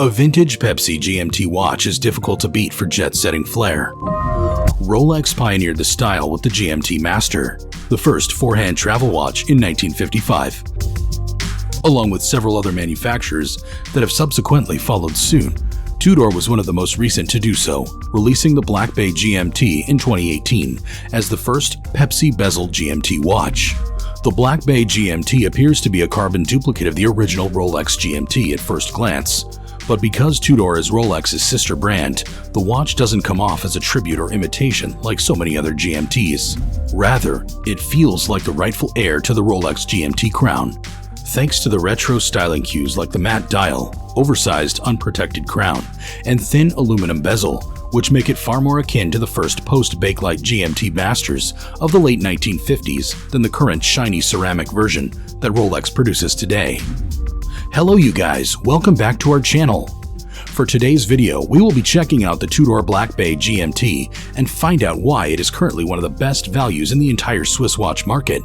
A vintage Pepsi GMT watch is difficult to beat for jet-setting flair. Rolex pioneered the style with the GMT Master, the first four-hand travel watch in 1955, along with several other manufacturers that have subsequently followed suit. Tudor was one of the most recent to do so, releasing the Black Bay GMT in 2018 as the first Pepsi bezel GMT watch. The Black Bay GMT appears to be a carbon duplicate of the original Rolex GMT at first glance, but because Tudor is Rolex's sister brand, the watch doesn't come off as a tribute or imitation like so many other GMTs. Rather, it feels like the rightful heir to the Rolex GMT crown, thanks to the retro styling cues like the matte dial, oversized unprotected crown, and thin aluminum bezel, which make it far more akin to the first post-Bakelite GMT Masters of the late 1950s than the current shiny ceramic version that Rolex produces today. Hello you guys, welcome back to our channel. For today's video, we will be checking out the Tudor Black Bay GMT and find out why it is currently one of the best values in the entire Swiss watch market.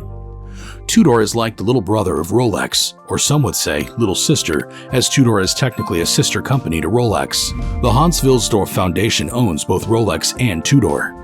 Tudor is like the little brother of Rolex, or some would say little sister, as Tudor is technically a sister company to Rolex. The Hans Wilsdorf Foundation owns both Rolex and Tudor.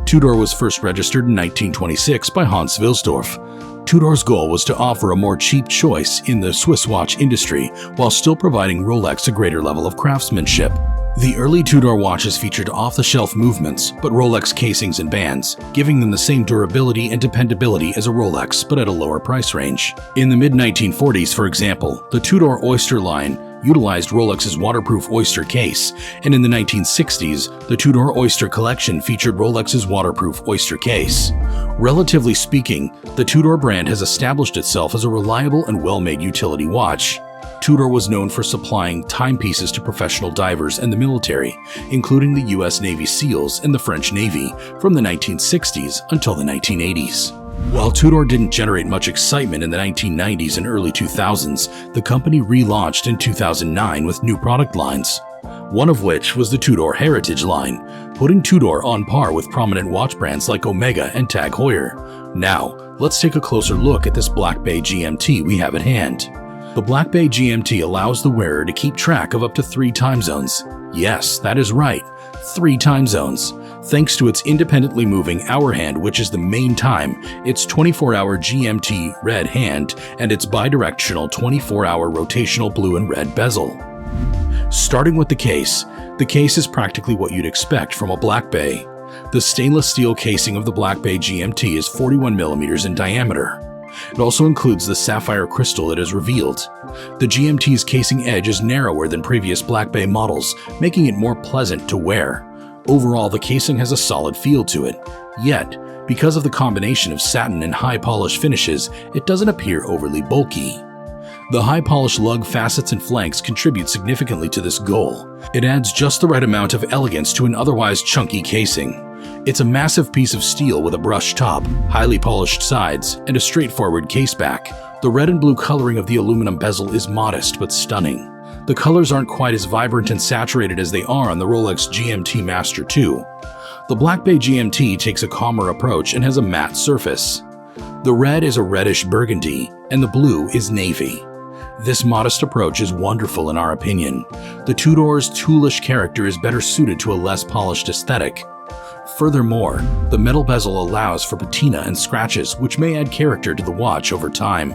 Tudor was first registered in 1926 by Hans Wilsdorf. Tudor's goal was to offer a more cheap choice in the Swiss watch industry while still providing Rolex a greater level of craftsmanship. The early Tudor watches featured off-the-shelf movements, but Rolex casings and bands, giving them the same durability and dependability as a Rolex, but at a lower price range. In the mid-1940s, for example, the Tudor Oyster line utilized Rolex's waterproof Oyster case, and in the 1960s, the Tudor Oyster collection featured Rolex's waterproof Oyster case. Relatively speaking, the Tudor brand has established itself as a reliable and well-made utility watch. Tudor was known for supplying timepieces to professional divers and the military, including the US Navy SEALs and the French Navy from the 1960s until the 1980s. While Tudor didn't generate much excitement in the 1990s and early 2000s, the company relaunched in 2009 with new product lines, one of which was the Tudor Heritage line, putting Tudor on par with prominent watch brands like Omega and Tag Heuer. Now, let's take a closer look at this Black Bay GMT we have at hand. The Black Bay GMT allows the wearer to keep track of up to 3 time zones. Yes, that is right, 3 time zones. Thanks to its independently moving hour hand, which is the main time, its 24-hour GMT red hand, and its bidirectional 24-hour rotational blue and red bezel. Starting with the case is practically what you'd expect from a Black Bay. The stainless steel casing of the Black Bay GMT is 41 millimeters in diameter. It also includes the sapphire crystal it is revealed. The GMT's casing edge is narrower than previous Black Bay models, making it more pleasant to wear. Overall, the casing has a solid feel to it. Yet, because of the combination of satin and high polish finishes, it doesn't appear overly bulky. The high polish lug facets and flanks contribute significantly to this goal. It adds just the right amount of elegance to an otherwise chunky casing. It's a massive piece of steel with a brushed top, highly polished sides, and a straightforward case back. The red and blue coloring of the aluminum bezel is modest but stunning. The colors aren't quite as vibrant and saturated as they are on the Rolex GMT Master 2. The Black Bay GMT takes a calmer approach and has a matte surface. The red is a reddish burgundy, and the blue is navy. This modest approach is wonderful in our opinion. The Tudor's toolish character is better suited to a less polished aesthetic. Furthermore, the metal bezel allows for patina and scratches, which may add character to the watch over time.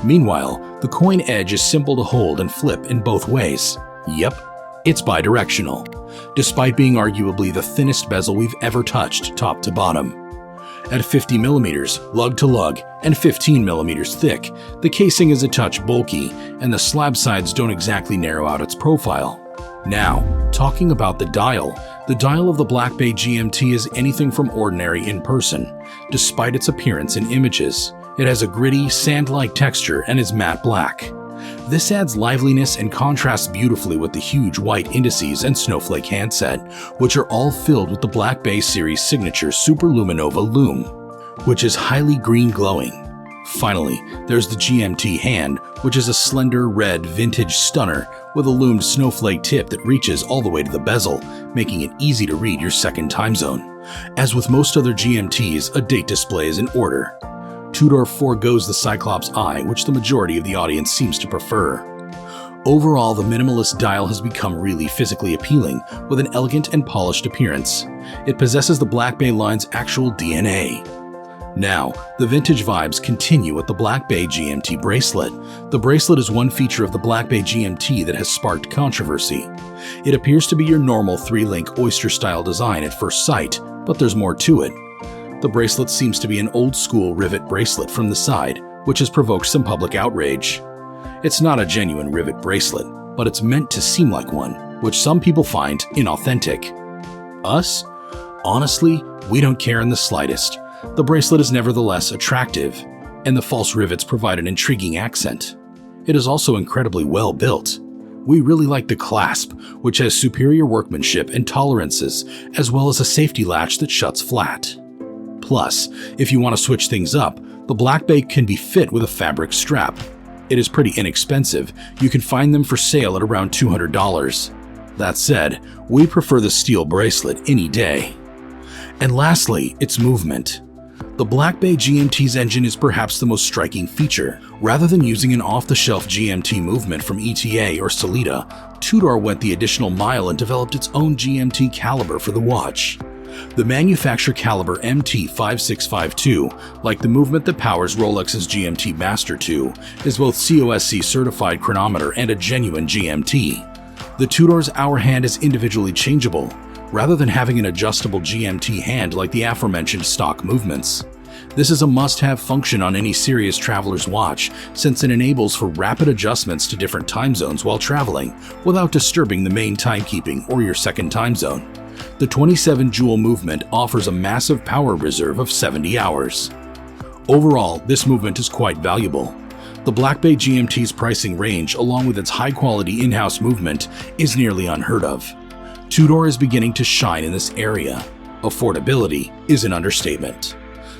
Meanwhile, the coin edge is simple to hold and flip in both ways. Yep, it's bidirectional, despite being arguably the thinnest bezel we've ever touched top to bottom. At 50 millimeters, lug to lug, and 15 millimeters thick, the casing is a touch bulky, and the slab sides don't exactly narrow out its profile. Now, talking about the dial of the Black Bay GMT is anything from ordinary in person, despite its appearance in images. It has a gritty, sand-like texture and is matte black. This adds liveliness and contrasts beautifully with the huge white indices and snowflake handset, which are all filled with the Black Bay series signature Superluminova Lume, which is highly green glowing. Finally, there's the GMT hand, which is a slender red vintage stunner with a loomed snowflake tip that reaches all the way to the bezel, making it easy to read your second time zone. As with most other GMTs, a date display is in order. Tudor forgoes the Cyclops eye, which the majority of the audience seems to prefer. Overall, the minimalist dial has become really physically appealing with an elegant and polished appearance. It possesses the Black Bay line's actual DNA. Now, the vintage vibes continue with the Black Bay GMT bracelet. The bracelet is one feature of the Black Bay GMT that has sparked controversy. It appears to be your normal 3-link oyster-style design at first sight, but there's more to it. The bracelet seems to be an old-school rivet bracelet from the side, which has provoked some public outrage. It's not a genuine rivet bracelet, but it's meant to seem like one, which some people find inauthentic. Us? Honestly, we don't care in the slightest. The bracelet is nevertheless attractive, and the false rivets provide an intriguing accent. It is also incredibly well built. We really like the clasp, which has superior workmanship and tolerances, as well as a safety latch that shuts flat. Plus, if you want to switch things up, the Black Bay can be fit with a fabric strap. It is pretty inexpensive. You can find them for sale at around $200. That said, we prefer the steel bracelet any day. And lastly, its movement. The Black Bay GMT's engine is perhaps the most striking feature. Rather than using an off-the-shelf GMT movement from ETA or Sellita, Tudor went the additional mile and developed its own GMT caliber for the watch. The manufacturer caliber MT5652, like the movement that powers Rolex's GMT Master 2, is both COSC certified chronometer and a genuine GMT. The Tudor's hour hand is individually changeable, rather than having an adjustable GMT hand like the aforementioned stock movements. This is a must-have function on any serious traveler's watch, since it enables for rapid adjustments to different time zones while traveling, without disturbing the main timekeeping or your second time zone. The 27-jewel movement offers a massive power reserve of 70 hours. Overall, this movement is quite valuable. The Black Bay GMT's pricing range, along with its high-quality in-house movement, is nearly unheard of. Tudor is beginning to shine in this area. Affordability is an understatement.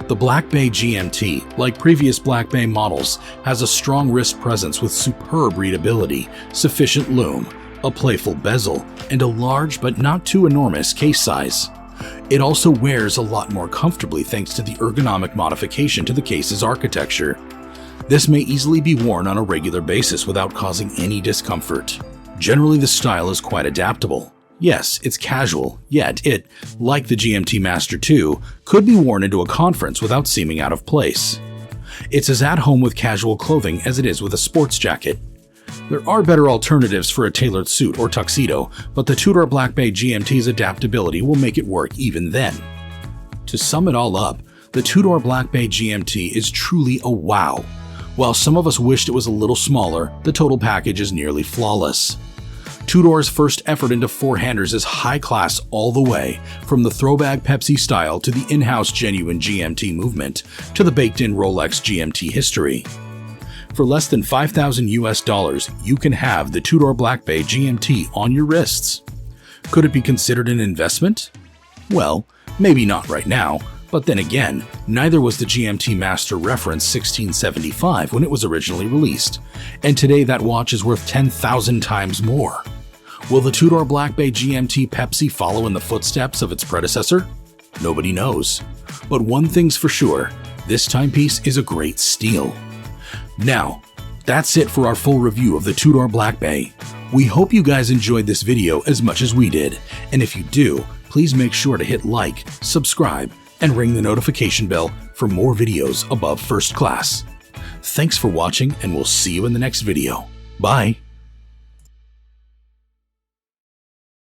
The Black Bay GMT, like previous Black Bay models, has a strong wrist presence with superb readability, sufficient lume, a playful bezel, and a large but not too enormous case size. It also wears a lot more comfortably thanks to the ergonomic modification to the case's architecture. This may easily be worn on a regular basis without causing any discomfort. Generally, the style is quite adaptable. Yes, it's casual, yet it, like the GMT Master 2, could be worn into a conference without seeming out of place. It's as at home with casual clothing as it is with a sports jacket. There are better alternatives for a tailored suit or tuxedo, but the Tudor Black Bay GMT's adaptability will make it work even then. To sum it all up, the Tudor Black Bay GMT is truly a wow. While some of us wished it was a little smaller, the total package is nearly flawless. Tudor's first effort into four-handers is high class all the way, from the throwback Pepsi style to the in-house genuine GMT movement to the baked-in Rolex GMT history. For less than $5,000 US, you can have the Tudor Black Bay GMT on your wrists. Could it be considered an investment? Well, maybe not right now, but then again, neither was the GMT Master Reference 1675 when it was originally released, and today that watch is worth 10,000 times more. Will the Tudor Black Bay GMT Pepsi follow in the footsteps of its predecessor? Nobody knows. But one thing's for sure, this timepiece is a great steal. Now, that's it for our full review of the Tudor Black Bay. We hope you guys enjoyed this video as much as we did, and if you do, please make sure to hit like, subscribe, and ring the notification bell for more videos above first class. Thanks for watching, and we'll see you in the next video. Bye!